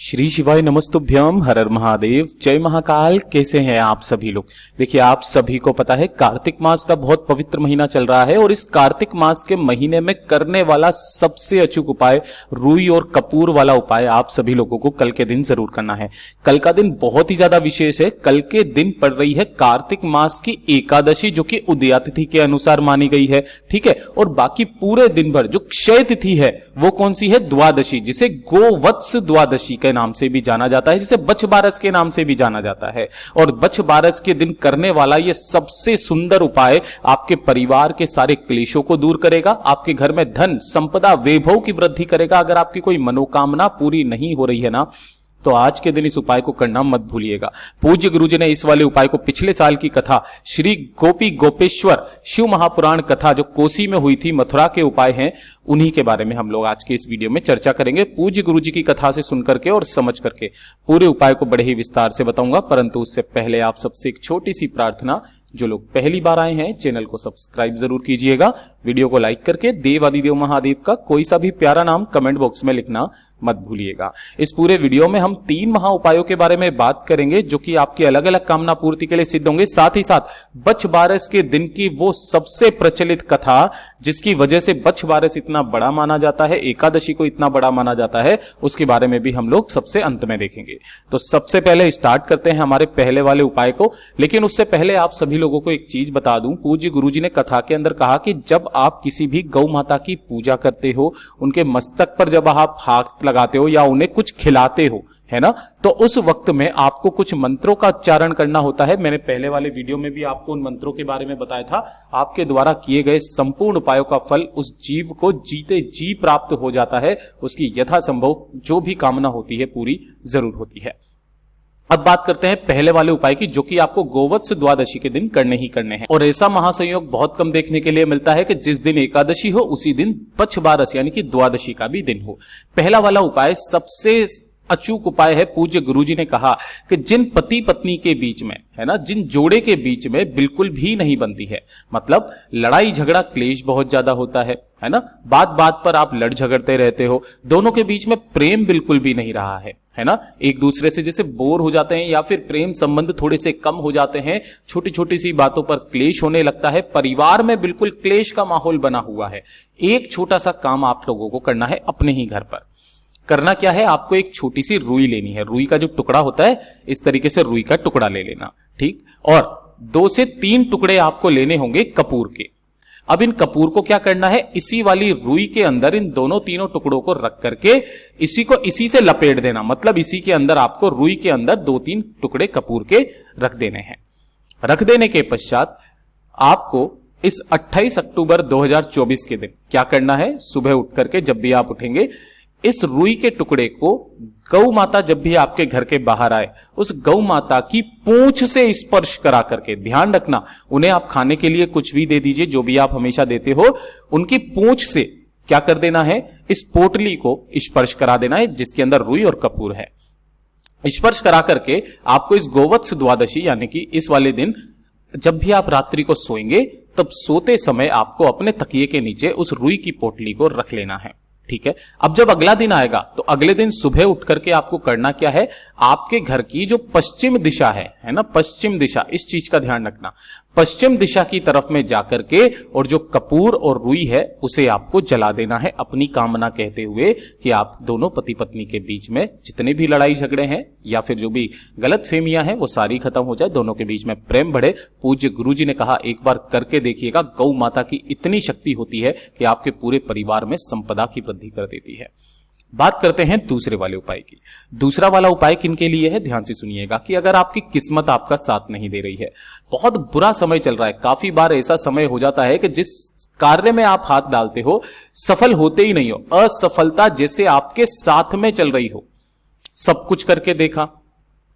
श्री शिवाय नमस्तुभ्यम, हर हर महादेव, जय महाकाल। कैसे हैं आप सभी लोग। देखिए, आप सभी को पता है कार्तिक मास का बहुत पवित्र महीना चल रहा है और इस कार्तिक मास के महीने में करने वाला सबसे अचूक उपाय रुई और कपूर वाला उपाय आप सभी लोगों को कल के दिन जरूर करना है। कल का दिन बहुत ही ज्यादा विशेष है। कल के दिन पड़ रही है कार्तिक मास की एकादशी, जो कि उदया तिथि के अनुसार मानी गई है। ठीक है, और बाकी पूरे दिन भर जो क्षय तिथि है वो कौन सी है? द्वादशी, जिसे गोवत्स द्वादशी के नाम से भी जाना जाता है, जिसे बछ बारस के नाम से भी जाना जाता है। और बछ बारस के दिन करने वाला यह सबसे सुंदर उपाय आपके परिवार के सारे क्लेशों को दूर करेगा, आपके घर में धन संपदा वैभव की वृद्धि करेगा। अगर आपकी कोई मनोकामना पूरी नहीं हो रही है ना, तो आज के दिन इस उपाय को करना मत भूलिएगा। पूज्य गुरु जी ने इस वाले उपाय को पिछले साल की कथा श्री गोपी गोपेश्वर शिव महापुराण कथा जो कोसी में हुई थी, मथुरा के उपाय हैं, उन्हीं के बारे में हम लोग आज के इस वीडियो में चर्चा करेंगे। पूज्य गुरु जी की कथा से सुन करके और समझ करके पूरे उपाय को बड़े ही विस्तार से बताऊंगा। परंतु उससे पहले आप सबसे एक छोटी सी प्रार्थना, जो लोग पहली बार आए हैं चैनल को सब्सक्राइब जरूर कीजिएगा, वीडियो को लाइक करके देव आदिदेव महादेव का कोई सा भी प्यारा नाम कमेंट बॉक्स में लिखना मत भूलिएगा। इस पूरे वीडियो में हम 3 महा उपायों के बारे में बात करेंगे, जो कि आपकी अलग अलग कामना पूर्ति के लिए सिद्ध होंगे। साथ ही साथ बछ बारस के दिन की वो सबसे प्रचलित कथा, जिसकी वजह से बछ बारस इतना बड़ा माना जाता है, एकादशी को इतना बड़ा माना जाता है, उसके बारे में भी हम लोग सबसे अंत में देखेंगे। तो सबसे पहले स्टार्ट करते हैं हमारे पहले वाले उपाय को। लेकिन उससे पहले आप सभी लोगों को एक चीज बता दूं, पूज्य गुरु जी ने कथा के अंदर कहा कि जब आप किसी भी गौ माता की पूजा करते हो, उनके मस्तक पर जब आप हाथ लगाते हो या उन्हें कुछ खिलाते हो, है ना, तो उस वक्त में आपको कुछ मंत्रों का उच्चारण करना होता है। मैंने पहले वाले वीडियो में भी आपको उन मंत्रों के बारे में बताया था। आपके द्वारा किए गए संपूर्ण उपायों का फल उस जीव को जीते जी प्राप्त हो जाता है। उसकी यथासंभव जो भी कामना होती है पूरी जरूर होती है। अब बात करते हैं पहले वाले उपाय की, जो कि आपको गोवत्स द्वादशी के दिन करने ही करने हैं। और ऐसा महासंयोग बहुत कम देखने के लिए मिलता है कि जिस दिन एकादशी हो उसी दिन बछ बारस यानी कि द्वादशी का भी दिन हो। पहला वाला उपाय सबसे अचूक उपाय है। पूज्य गुरुजी ने कहा कि जिन पति पत्नी के बीच में, है ना, जिन जोड़े के बीच में बिल्कुल भी नहीं बनती है, मतलब लड़ाई झगड़ा क्लेश बहुत ज्यादा होता है ना, बात बात पर आप लड़ झगड़ते रहते हो, दोनों के बीच में प्रेम बिल्कुल भी नहीं रहा है ना, एक दूसरे से जैसे बोर हो जाते हैं या फिर प्रेम संबंध थोड़े से कम हो जाते हैं, छोटी छोटी सी बातों पर क्लेश होने लगता है, परिवार में बिल्कुल क्लेश का माहौल बना हुआ है। एक छोटा सा काम आप लोगों को करना है अपने ही घर पर। करना क्या है? आपको एक छोटी सी रुई लेनी है। रुई का जो टुकड़ा होता है, इस तरीके से रुई का टुकड़ा ले लेना, ठीक। और 2 से 3 टुकड़े आपको लेने होंगे कपूर के। अब इन कपूर को क्या करना है? इसी वाली रुई के अंदर इन दोनों तीनों टुकड़ों को रख करके इसी से लपेट देना। मतलब इसी के अंदर आपको, रुई के अंदर 2-3 टुकड़े कपूर के रख देने हैं। रख देने के पश्चात आपको इस 28 अक्टूबर 2024 के दिन क्या करना है? सुबह उठ करके जब भी आप उठेंगे, इस रुई के टुकड़े को गौ माता जब भी आपके घर के बाहर आए, उस गौ माता की पूंछ से स्पर्श करा करके, ध्यान रखना, उन्हें आप खाने के लिए कुछ भी दे दीजिए, जो भी आप हमेशा देते हो, उनकी पूंछ से क्या कर देना है? इस पोटली को स्पर्श करा देना है, जिसके अंदर रुई और कपूर है। स्पर्श करा करके आपको इस गोवत्स द्वादशी यानी कि इस वाले दिन जब भी आप रात्रि को सोएंगे, तब सोते समय आपको अपने तकिए के नीचे उस रुई की पोटली को रख लेना है, ठीक है। अब जब अगला दिन आएगा, तो अगले दिन सुबह उठ करके आपको करना क्या है? आपके घर की जो पश्चिम दिशा है ना, पश्चिम दिशा, इस चीज का ध्यान रखना, पश्चिम दिशा की तरफ में जाकर के और जो कपूर और रुई है उसे आपको जला देना है, अपनी कामना कहते हुए कि आप दोनों पति पत्नी के बीच में जितने भी लड़ाई झगड़े हैं या फिर जो भी गलत फहमियां हैं वो सारी खत्म हो जाए, दोनों के बीच में प्रेम बढ़े। पूज्य गुरु जी ने कहा एक बार करके देखिएगा, गौ माता की इतनी शक्ति होती है कि आपके पूरे परिवार में संपदा की वृद्धि कर देती है। बात करते हैं दूसरे वाले उपाय की। दूसरा वाला उपाय किनके लिए है? ध्यान से सुनिएगा कि अगर आपकी किस्मत आपका साथ नहीं दे रही है, बहुत बुरा समय चल रहा है, काफी बार ऐसा समय हो जाता है कि जिस कार्य में आप हाथ डालते हो सफल होते ही नहीं हो, असफलता जैसे आपके साथ में चल रही हो। सब कुछ करके देखा,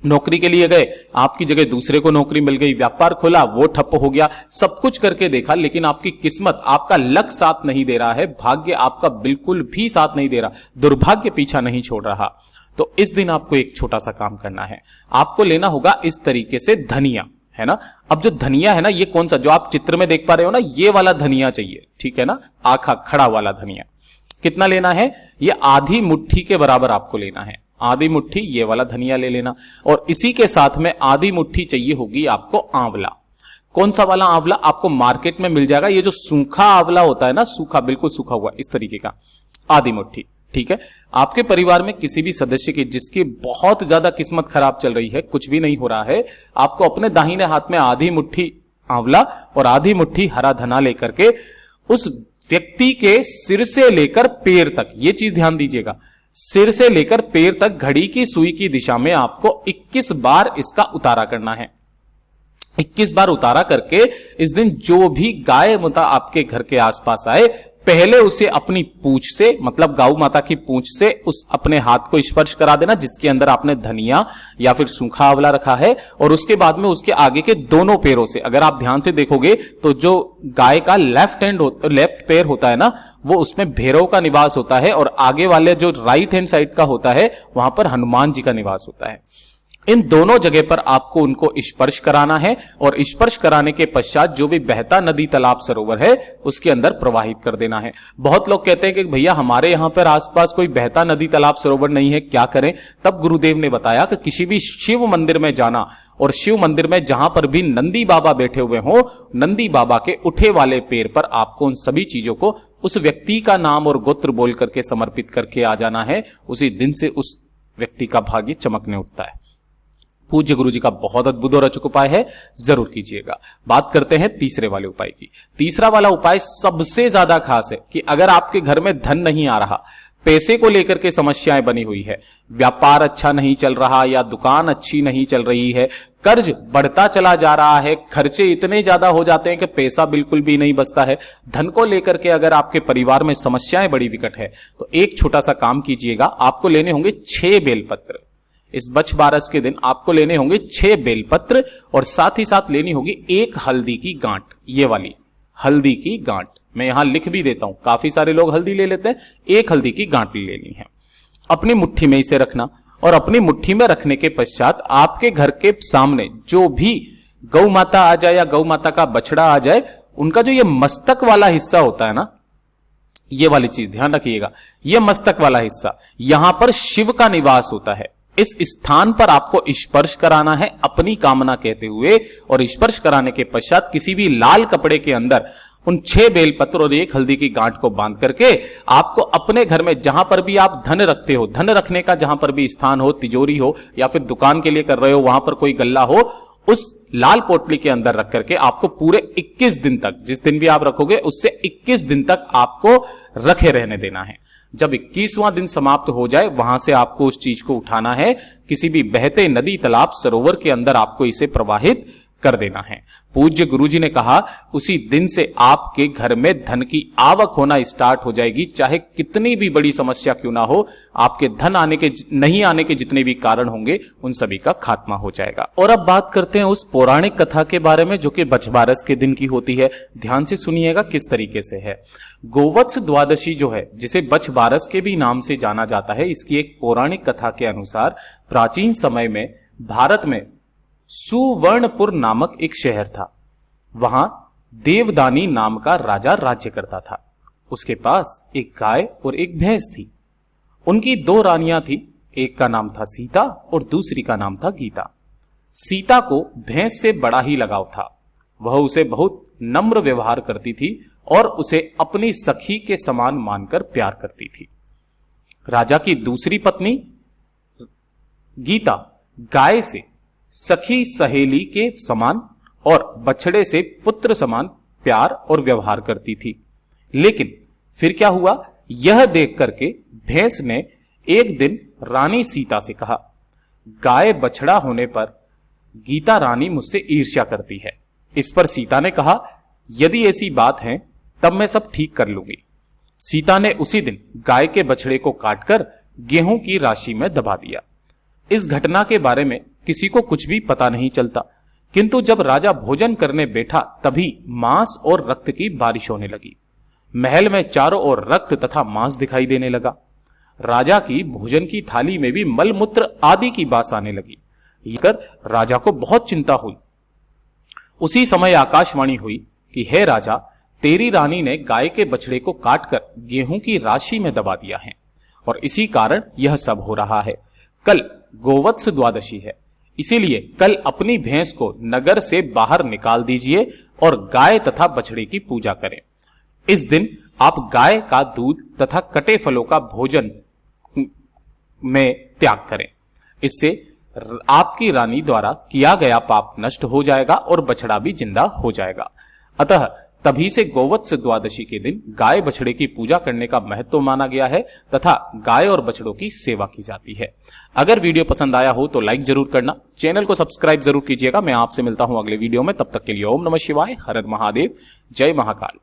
नौकरी के लिए गए, आपकी जगह दूसरे को नौकरी मिल गई, व्यापार खोला वो ठप्प हो गया, सब कुछ करके देखा, लेकिन आपकी किस्मत, आपका लक साथ नहीं दे रहा है, भाग्य आपका बिल्कुल भी साथ नहीं दे रहा, दुर्भाग्य पीछा नहीं छोड़ रहा। तो इस दिन आपको एक छोटा सा काम करना है। आपको लेना होगा इस तरीके से धनिया, है ना। अब जो धनिया है ना, ये कौन सा, जो आप चित्र में देख पा रहे हो ना, ये वाला धनिया चाहिए, ठीक है ना, आखा खड़ा वाला धनिया। कितना लेना है? ये आधी मुट्ठी के बराबर आपको लेना है। आधी मुट्ठी ये वाला धनिया ले लेना, और इसी के साथ में आधी मुट्ठी चाहिए होगी आपको आंवला। कौन सा वाला आंवला? आपको मार्केट में मिल जाएगा, ये जो सूखा आंवला होता है ना, सूखा, बिल्कुल सूखा हुआ, इस तरीके का, आधी मुट्ठी। ठीक है, आपके परिवार में किसी भी सदस्य की जिसकी बहुत ज्यादा किस्मत खराब चल रही है, कुछ भी नहीं हो रहा है, आपको अपने दाहिने हाथ में आधी मुट्ठी आंवला और आधी मुट्ठी हरा धना लेकर के उस व्यक्ति के सिर से लेकर पैर तक, ये चीज ध्यान दीजिएगा, सिर से लेकर पैर तक घड़ी की सुई की दिशा में आपको 21 बार इसका उतारा करना है। 21 बार उतारा करके इस दिन जो भी गाय माता आपके घर के आसपास आए, पहले उसे अपनी पूंछ से, मतलब गौ माता की पूंछ से उस अपने हाथ को स्पर्श करा देना जिसके अंदर आपने धनिया या फिर सूखा आंवला रखा है, और उसके बाद में उसके आगे के दोनों पैरों से, अगर आप ध्यान से देखोगे तो जो गाय का लेफ्ट पैर होता है ना, वो उसमें भैरव का निवास होता है, और आगे वाले जो राइट हैंड साइड का होता है वहां पर हनुमान जी का निवास होता है। इन दोनों जगह पर आपको उनको स्पर्श कराना है, और स्पर्श कराने के पश्चात जो भी बहता नदी तालाब सरोवर है उसके अंदर प्रवाहित कर देना है। बहुत लोग कहते हैं कि भैया हमारे यहां पर आसपास कोई बहता नदी तालाब सरोवर नहीं है, क्या करें? तब गुरुदेव ने बताया कि किसी भी शिव मंदिर में जाना, और शिव मंदिर में जहां पर भी नंदी बाबा बैठे हुए हो, नंदी बाबा के उठे वाले पैर पर आपको उन सभी चीजों को उस व्यक्ति का नाम और गोत्र बोल करके समर्पित करके आ जाना है। उसी दिन से उस व्यक्ति का भाग्य चमकने उठता है। पूज्य गुरु जी का बहुत अद्भुत और अचूक उपाय है, जरूर कीजिएगा। बात करते हैं तीसरे वाले उपाय की। तीसरा वाला उपाय सबसे ज्यादा खास है कि अगर आपके घर में धन नहीं आ रहा, पैसे को लेकर के समस्याएं बनी हुई है, व्यापार अच्छा नहीं चल रहा या दुकान अच्छी नहीं चल रही है, कर्ज बढ़ता चला जा रहा है, खर्चे इतने ज्यादा हो जाते हैं कि पैसा बिल्कुल भी नहीं बचता है, धन को लेकर के अगर आपके परिवार में समस्याएं बड़ी विकट है, तो एक छोटा सा काम कीजिएगा। आपको लेने होंगे 6 बेलपत्र। इस बछ बारस के दिन आपको लेने होंगे 6 बेलपत्र, और साथ ही साथ लेनी होगी 1 हल्दी की गांठ, ये वाली हल्दी की गांठ मैं यहां लिख भी देता हूं, काफी सारे लोग हल्दी ले लेते हैं, 1 हल्दी की गांठ लेनी है। अपनी मुट्ठी में इसे रखना, और अपनी मुट्ठी में रखने के पश्चात आपके घर के सामने जो भी गौ माता आ जाए या गौ माता का बछड़ा आ जाए, उनका जो ये मस्तक वाला हिस्सा होता है ना, ये वाली चीज ध्यान रखिएगा, ये मस्तक वाला हिस्सा, यहां पर शिव का निवास होता है। इस स्थान पर आपको स्पर्श कराना है अपनी कामना कहते हुए, और स्पर्श कराने के पश्चात किसी भी लाल कपड़े के अंदर उन 6 बेलपत्र और 1 हल्दी की गांठ को बांध करके आपको अपने घर में जहां पर भी आप धन रखते हो, धन रखने का जहां पर भी स्थान हो, तिजोरी हो या फिर दुकान के लिए कर रहे हो, वहां पर कोई गल्ला हो, उस लाल पोटली के अंदर रख करके आपको पूरे 21 दिन तक, जिस दिन भी आप रखोगे उससे 21 दिन तक आपको रखे रहने देना है। जब 21वां दिन समाप्त हो जाए, वहां से आपको उस चीज को उठाना है, किसी भी बहते नदी तालाब सरोवर के अंदर आपको इसे प्रवाहित कर देना है। पूज्य गुरुजी ने कहा उसी दिन से आपके घर में धन की आवक होना स्टार्ट हो जाएगी, चाहे कितनी भी बड़ी समस्या क्यों ना हो, आपके धन आने के नहीं आने के जितने भी कारण होंगे उन सभी का खात्मा हो जाएगा। और अब बात करते हैं उस पौराणिक कथा के बारे में जो कि बछबारस के दिन की होती है। ध्यान से सुनिएगा किस तरीके से है। गोवत्स द्वादशी जो है, जिसे बछबारस के भी नाम से जाना जाता है, इसकी एक पौराणिक कथा के अनुसार प्राचीन समय में भारत में सुवर्णपुर नामक एक शहर था। वहां देवदानी नाम का राजा राज्य करता था। उसके पास एक गाय और एक भैंस थी। उनकी 2 रानियां थी, एक का नाम था सीता और दूसरी का नाम था गीता। सीता को भैंस से बड़ा ही लगाव था। वह उसे बहुत नम्र व्यवहार करती थी और उसे अपनी सखी के समान मानकर प्यार करती थी। राजा की दूसरी पत्नी गीता गाय से सखी सहेली के समान और बछड़े से पुत्र समान प्यार और व्यवहार करती थी। लेकिन फिर क्या हुआ, यह देख करके भैंस ने एक दिन रानी सीता से कहा, गाय बछड़ा होने पर गीता रानी मुझसे ईर्ष्या करती है। इस पर सीता ने कहा, यदि ऐसी बात है तब मैं सब ठीक कर लूंगी। सीता ने उसी दिन गाय के बछड़े को काटकर गेहूं की राशि में दबा दिया। इस घटना के बारे में किसी को कुछ भी पता नहीं चलता, किंतु जब राजा भोजन करने बैठा तभी मांस और रक्त की बारिश होने लगी। महल में चारों ओर रक्त तथा मांस दिखाई देने लगा। राजा की भोजन की थाली में भी मलमूत्र आदि की बास आने लगी। इसकर राजा को बहुत चिंता हुई। उसी समय आकाशवाणी हुई कि हे राजा, तेरी रानी ने गाय के बछड़े को काटकर गेहूं की राशि में दबा दिया है और इसी कारण यह सब हो रहा है। कल गोवत्स द्वादशी है, इसीलिए कल अपनी भैंस को नगर से बाहर निकाल दीजिए और गाय तथा बछड़े की पूजा करें। इस दिन आप गाय का दूध तथा कटे फलों का भोजन में त्याग करें। इससे आपकी रानी द्वारा किया गया पाप नष्ट हो जाएगा और बछड़ा भी जिंदा हो जाएगा। अतः तभी से गोवत्स द्वादशी के दिन गाय बछड़े की पूजा करने का महत्व माना गया है तथा गाय और बछड़ों की सेवा की जाती है। अगर वीडियो पसंद आया हो तो लाइक जरूर करना, चैनल को सब्सक्राइब जरूर कीजिएगा। मैं आपसे मिलता हूं अगले वीडियो में, तब तक के लिए ओम नमः शिवाय, हर हर महादेव, जय महाकाल।